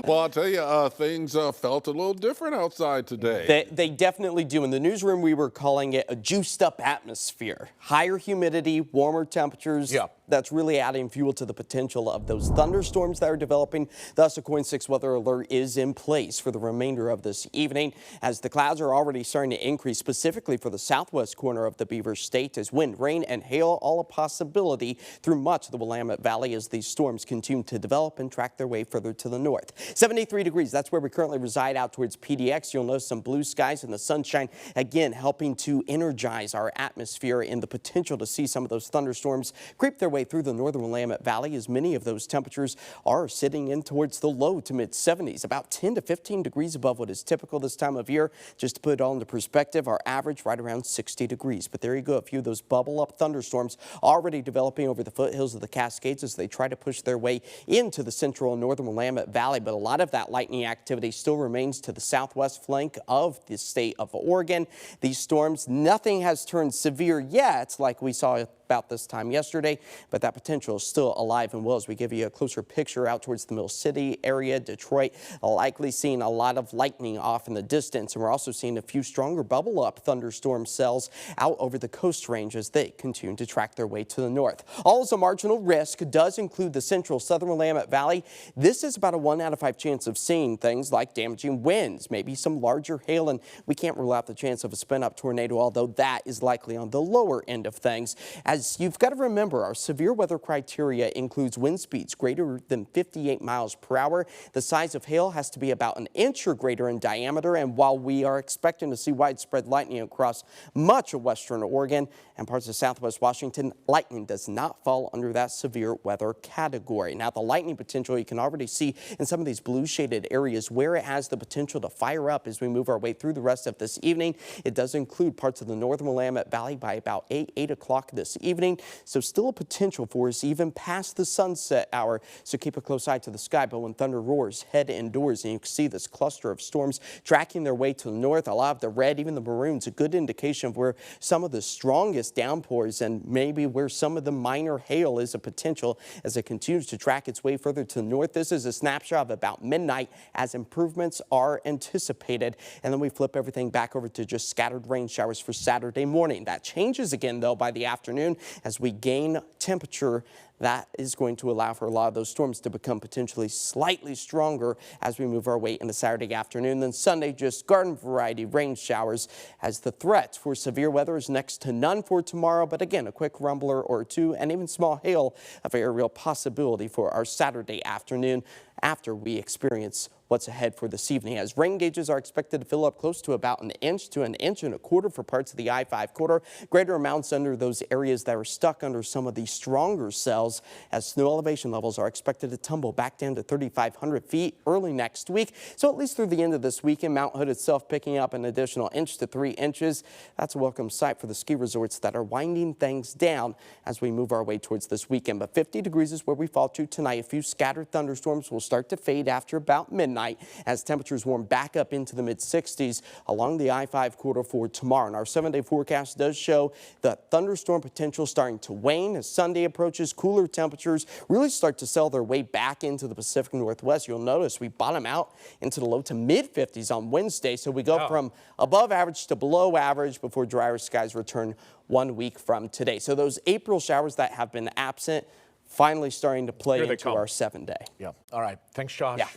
Well, I'll tell you, things felt a little different outside today. They definitely do. In the newsroom, we were calling it a juiced up atmosphere. Higher humidity, warmer temperatures. Yeah. That's really adding fuel to the potential of those thunderstorms that are developing. Thus, a KOIN 6 weather alert is in place for the remainder of this evening, as the clouds are already starting to increase, specifically for the southwest corner of the Beaver State, as wind, rain, and hail all a possibility through much of the Willamette Valley as these storms continue to develop and track their way further to the north. 73 degrees, that's where we currently reside out towards PDX. You'll notice some blue skies and the sunshine, again, helping to energize our atmosphere and the potential to see some of those thunderstorms creep their way through the northern Willamette Valley, as many of those temperatures are sitting in towards the low to mid 70s, about 10 to 15 degrees above what is typical this time of year. Just to put it all into perspective, our average right around 60 degrees. But there you go, a few of those bubble up thunderstorms already developing over the foothills of the Cascades as they try to push their way into the central and northern Willamette Valley. But a lot of that lightning activity still remains to the southwest flank of the state of Oregon. These storms, nothing has turned severe yet, like we saw about this time yesterday, but that potential is still alive and well as we give you a closer picture out towards the Mill City area, Detroit, likely seeing a lot of lightning off in the distance. And we're also seeing a few stronger bubble up thunderstorm cells out over the coast range as they continue to track their way to the north. All is a marginal risk does include the central southern Willamette Valley. This is about a 1 out of 5 chance of seeing things like damaging winds, maybe some larger hail, and we can't rule out the chance of a spin up tornado, although that is likely on the lower end of things. As you've got to remember, our severe weather criteria includes wind speeds greater than 58 miles per hour. The size of hail has to be about an inch or greater in diameter. And while we are expecting to see widespread lightning across much of western Oregon and parts of southwest Washington, lightning does not fall under that severe weather category. Now, the lightning potential you can already see in some of these blue shaded areas where it has the potential to fire up as we move our way through the rest of this evening. It does include parts of the northern Willamette Valley by about 8 o'clock this evening. So still a potential for us even past the sunset hour. So keep a close eye to the sky. But when thunder roars, head indoors, and you can see this cluster of storms tracking their way to the north. A lot of the red, even the maroons, a good indication of where some of the strongest downpours and maybe where some of the minor hail is a potential as it continues to track its way further to the north. This is a snapshot of about midnight as improvements are anticipated. And then we flip everything back over to just scattered rain showers for Saturday morning. That changes again, though, by the afternoon as we gain temperature. That is going to allow for a lot of those storms to become potentially slightly stronger as we move our way into Saturday afternoon. Then Sunday, just garden variety rain showers as the threat for severe weather is next to none for tomorrow. But again, a quick rumbler or two and even small hail, a very real possibility for our Saturday afternoon after we experience what's ahead for this evening, as rain gauges are expected to fill up close to about an inch to an inch and a quarter for parts of the I-5 corridor. Greater amounts under those areas that are stuck under some of the stronger cells, as snow elevation levels are expected to tumble back down to 3,500 feet early next week. So at least through the end of this weekend, Mount Hood itself picking up an additional inch to 3 inches. That's a welcome sight for the ski resorts that are winding things down as we move our way towards this weekend. But 50 degrees is where we fall to tonight. A few scattered thunderstorms will start to fade after about midnight as temperatures warm back up into the mid 60s along the I-5 corridor for tomorrow. And our 7-day forecast does show the thunderstorm potential starting to wane as Sunday approaches. Cooler temperatures really start to sell their way back into the Pacific Northwest. You'll notice we bottom out into the low to mid 50s on Wednesday. So we go from above average to below average before drier skies return 1 week from today. So those April showers that have been absent finally starting to play into our 7-day. Yeah. All right. Thanks, Josh. Yeah.